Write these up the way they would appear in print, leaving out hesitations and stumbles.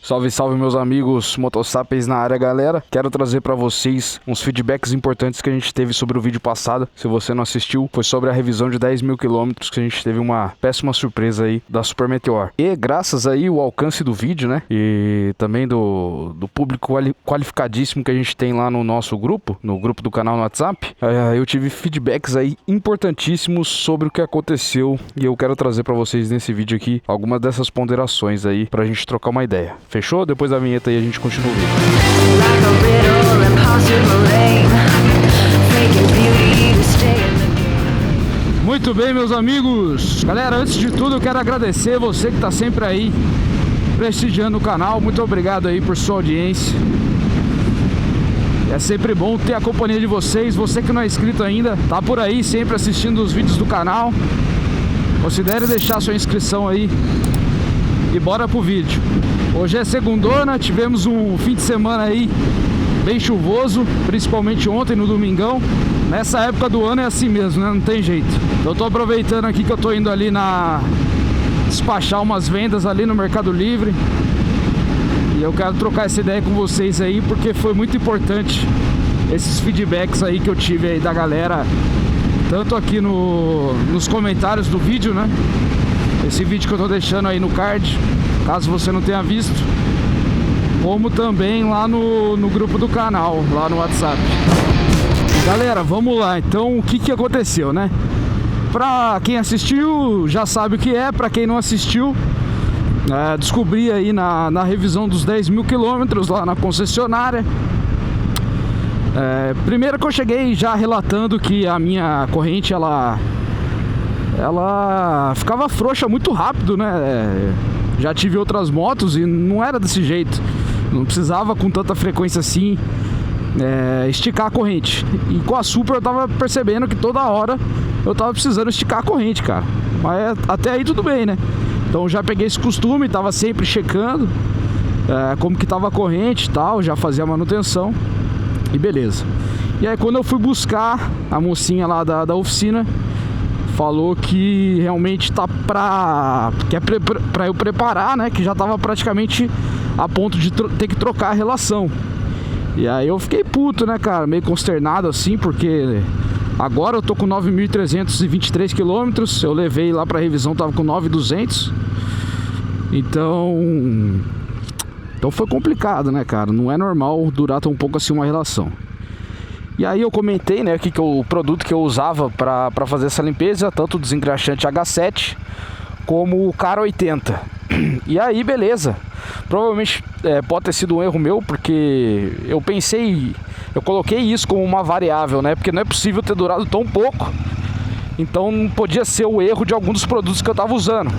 Salve, salve meus amigos Motosapiens na área, galera. Quero trazer pra vocês uns feedbacks importantes que a gente teve sobre o vídeo passado. Se você não assistiu, foi sobre a revisão de 10 mil quilômetros, que a gente teve uma péssima surpresa aí da Super Meteor. E graças aí ao alcance do vídeo, né, e também do público qualificadíssimo que a gente tem lá no nosso grupo, no grupo do canal no WhatsApp, eu tive feedbacks aí importantíssimos sobre o que aconteceu e eu quero trazer pra vocês nesse vídeo aqui algumas dessas ponderações aí pra gente trocar uma ideia. Fechou? Depois da vinheta aí a gente continua o vídeo. Muito bem, meus amigos. Galera, antes de tudo eu quero agradecer você que tá sempre aí prestigiando o canal. Muito obrigado aí por sua audiência. É sempre bom ter a companhia de vocês. Você que não é inscrito ainda, tá por aí sempre assistindo os vídeos do canal, considere deixar sua inscrição aí e bora pro vídeo. Hoje é segundona, tivemos um fim de semana aí bem chuvoso, principalmente ontem no domingão. Nessa época do ano é assim mesmo, né? Não tem jeito. Eu tô aproveitando aqui que eu tô indo ali despachar umas vendas ali no Mercado Livre. E eu quero trocar essa ideia com vocês aí, porque foi muito importante esses feedbacks aí que eu tive aí da galera, tanto aqui nos comentários do vídeo, né? Esse vídeo que eu tô deixando aí no card, caso você não tenha visto, como também lá no grupo do canal, lá no WhatsApp. Galera, vamos lá. Então, o que aconteceu, né? Pra quem assistiu, já sabe o que é. Pra quem não assistiu, descobri aí na revisão dos 10 mil quilômetros lá na concessionária. Primeiro que eu cheguei já relatando que a minha corrente, ela ficava frouxa muito rápido, né? Já tive outras motos e não era desse jeito. Não precisava com tanta frequência assim esticar a corrente. E com a Super eu tava percebendo que toda hora eu tava precisando esticar a corrente, cara. Mas até aí tudo bem, né? Então já peguei esse costume, tava sempre checando como que tava a corrente e tal, já fazia a manutenção e beleza. E aí quando eu fui buscar, a mocinha lá da oficina falou que realmente tá pra eu preparar, né? Que já tava praticamente a ponto de ter que trocar a relação. E aí eu fiquei puto, né, cara? Meio consternado assim, porque agora eu tô com 9.323 quilômetros. Eu levei lá pra revisão, tava com 9.200. Então foi complicado, né, cara? Não é normal durar tão pouco assim uma relação. E aí eu comentei, né, que o produto que eu usava para fazer essa limpeza, tanto o desengraxante H7 como o Cara 80. E aí, beleza. Provavelmente pode ter sido um erro meu, porque eu coloquei isso como uma variável, né? Porque não é possível ter durado tão pouco. Então podia ser o erro de algum dos produtos que eu estava usando.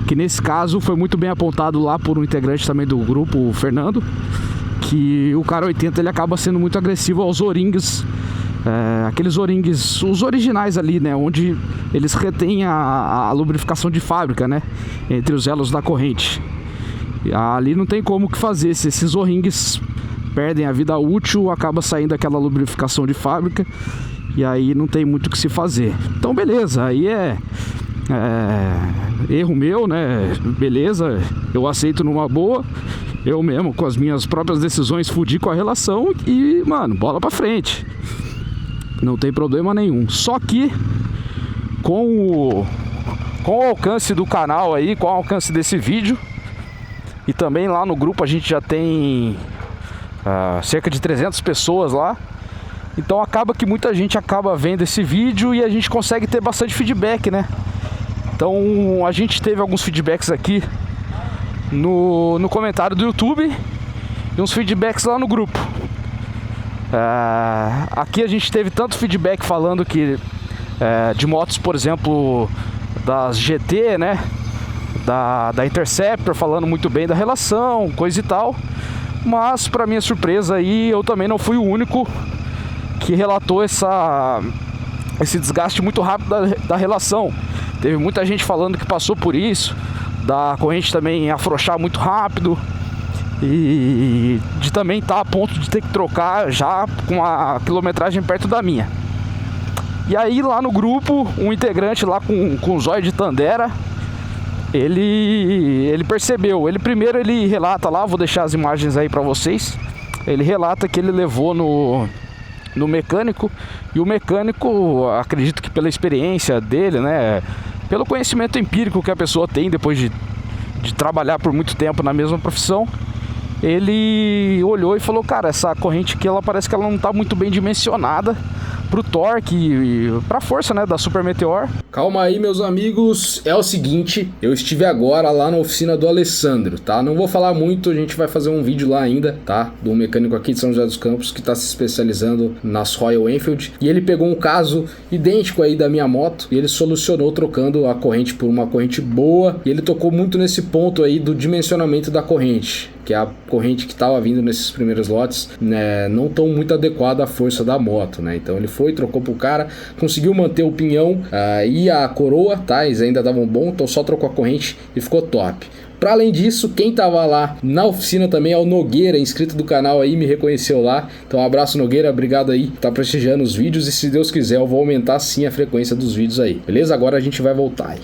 Que nesse caso foi muito bem apontado lá por um integrante também do grupo, o Fernando, que o Cara 80 ele acaba sendo muito agressivo aos O-rings, aqueles O-rings, os originais ali, né, onde eles retêm a lubrificação de fábrica, né, entre os elos da corrente. E ali não tem como que fazer, se esses O-rings perdem a vida útil, acaba saindo aquela lubrificação de fábrica e aí não tem muito o que se fazer. Então beleza, aí erro meu, né, beleza, eu aceito numa boa. Eu mesmo, com as minhas próprias decisões, fudi com a relação e, mano, bola pra frente. Não tem problema nenhum. Só que, com o alcance do canal aí, com o alcance desse vídeo, e também lá no grupo a gente já tem cerca de 300 pessoas lá. Então acaba que muita gente acaba vendo esse vídeo e a gente consegue ter bastante feedback, né? Então a gente teve alguns feedbacks aqui no comentário do YouTube e uns feedbacks lá no grupo. Aqui a gente teve tanto feedback falando que de motos, por exemplo, das GT, né, da Interceptor, falando muito bem da relação, coisa e tal. Mas para minha surpresa aí, eu também não fui o único que relatou esse desgaste muito rápido da relação. Teve muita gente falando que passou por isso, da corrente também afrouxar muito rápido e de também estar a ponto de ter que trocar já com a quilometragem perto da minha. E aí lá no grupo, um integrante lá com o zóio de Tandera ele percebeu. Primeiro ele relata lá, vou deixar as imagens aí pra vocês. Ele relata que ele levou no mecânico, e o mecânico, acredito que pela experiência dele, né, pelo conhecimento empírico que a pessoa tem depois de trabalhar por muito tempo na mesma profissão, ele olhou e falou: cara, essa corrente aqui, ela parece que ela não está muito bem dimensionada pro torque e pra força, né, da Super Meteor. Calma aí, meus amigos, é o seguinte, eu estive agora lá na oficina do Alessandro, tá? Não vou falar muito, a gente vai fazer um vídeo lá ainda, tá? Do mecânico aqui de São José dos Campos, que tá se especializando nas Royal Enfield, e ele pegou um caso idêntico aí da minha moto, e ele solucionou trocando a corrente por uma corrente boa, e ele tocou muito nesse ponto aí do dimensionamento da corrente, que é a corrente que estava vindo nesses primeiros lotes, né, não tão muito adequada à força da moto, né? Então ele foi, trocou pro cara, conseguiu manter o pinhão e a coroa, tá? Eles ainda davam bom, então só trocou a corrente e ficou top. Para além disso, quem tava lá na oficina também é o Nogueira, inscrito do canal aí, me reconheceu lá. Então um abraço, Nogueira, obrigado aí, tá prestigiando os vídeos, e se Deus quiser eu vou aumentar sim a frequência dos vídeos aí, beleza? Agora a gente vai voltar aí.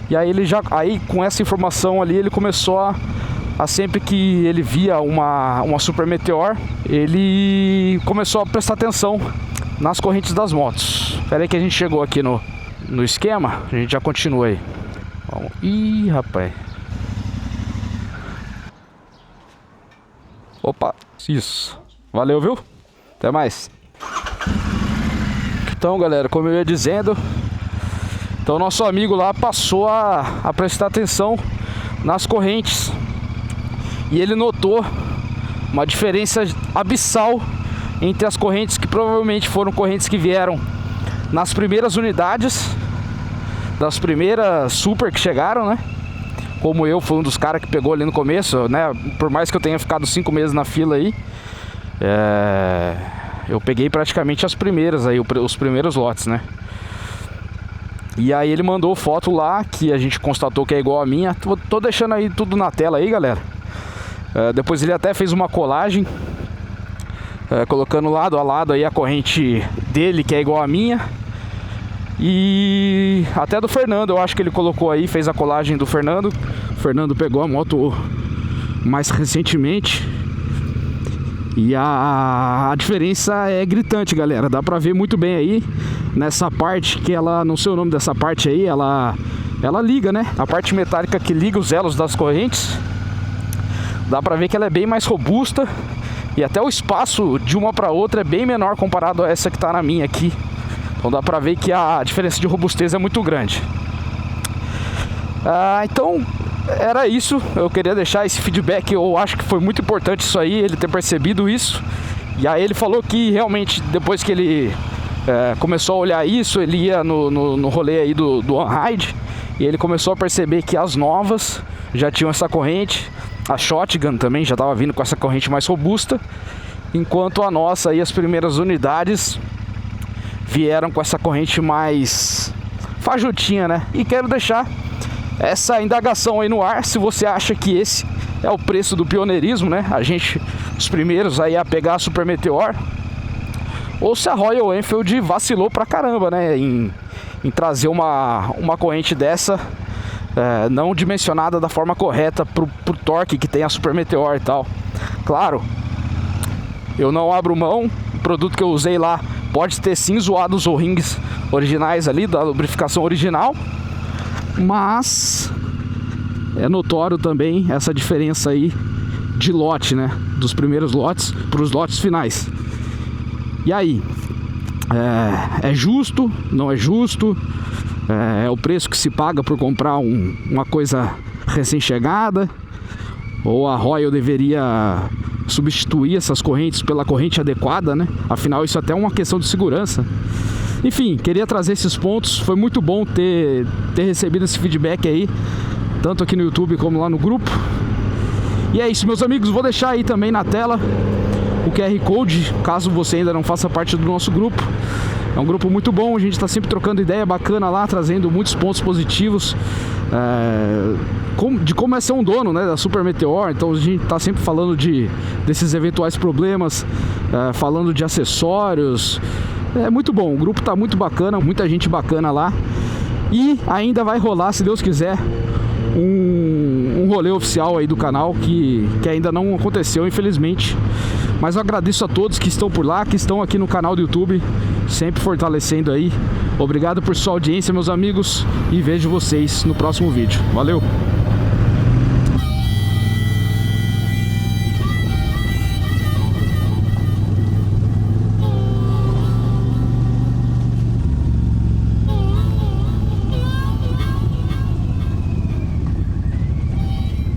E aí aí com essa informação ali, ele começou a sempre que ele via uma Super Meteor, ele começou a prestar atenção nas correntes das motos. Espera aí que a gente chegou aqui no esquema, a gente já continua aí. Ih, rapaz. Opa, isso. Valeu, viu? Até mais. Então, galera, como eu ia dizendo, então nosso amigo lá passou a prestar atenção nas correntes. E ele notou uma diferença abissal entre as correntes que provavelmente foram correntes que vieram nas primeiras unidades, das primeiras Super que chegaram, né? Como eu, fui um dos caras que pegou ali no começo, né? Por mais que eu tenha ficado 5 meses na fila aí, eu peguei praticamente as primeiras aí, os primeiros lotes, né? E aí ele mandou foto lá, que a gente constatou que é igual a minha. Tô deixando aí tudo na tela aí, galera. Depois ele até fez uma colagem, colocando lado a lado aí a corrente dele, que é igual a minha, e até do Fernando, eu acho que ele colocou aí, fez a colagem do Fernando. O Fernando pegou a moto mais recentemente, e a diferença é gritante, galera. Dá pra ver muito bem aí nessa parte que ela, não sei o nome dessa parte aí, ela liga, né? A parte metálica que liga os elos das correntes. Dá pra ver que ela é bem mais robusta, e até o espaço de uma para outra é bem menor comparado a essa que tá na minha aqui. Então dá pra ver que a diferença de robustez é muito grande. Então era isso, eu queria deixar esse feedback. Eu acho que foi muito importante isso aí, ele ter percebido isso. E aí ele falou que realmente depois que ele começou a olhar isso, ele ia no rolê aí do on-ride, e ele começou a perceber que as novas já tinham essa corrente. A Shotgun também já estava vindo com essa corrente mais robusta, enquanto a nossa e as primeiras unidades vieram com essa corrente mais fajutinha, né? E quero deixar essa indagação aí no ar, se você acha que esse é o preço do pioneirismo, né? A gente, os primeiros aí a pegar a Super Meteor, ou se a Royal Enfield vacilou pra caramba, né? Em trazer uma corrente dessa, não dimensionada da forma correta pro torque que tem a Super Meteor e tal. Claro, eu não abro mão, o produto que eu usei lá pode ter sim zoado os O-rings originais ali, da lubrificação original, mas é notório também essa diferença aí de lote, né? Dos primeiros lotes para os lotes finais. E aí? É justo? Não é justo? É o preço que se paga por comprar uma coisa recém-chegada? Ou a Royal deveria substituir essas correntes pela corrente adequada, né? Afinal, isso até é uma questão de segurança. Enfim, queria trazer esses pontos. Foi muito bom ter recebido esse feedback aí, tanto aqui no YouTube como lá no grupo. E é isso, meus amigos. Vou deixar aí também na tela o QR Code, caso você ainda não faça parte do nosso grupo. É um grupo muito bom, a gente está sempre trocando ideia bacana lá, trazendo muitos pontos positivos de como é ser um dono, né, da Super Meteor. Então a gente está sempre falando desses eventuais problemas, falando de acessórios. É muito bom, o grupo está muito bacana, muita gente bacana lá. E ainda vai rolar, se Deus quiser, um rolê oficial aí do canal que ainda não aconteceu, infelizmente. Mas eu agradeço a todos que estão por lá, que estão aqui no canal do YouTube, sempre fortalecendo aí. Obrigado por sua audiência, meus amigos, e vejo vocês no próximo vídeo. Valeu!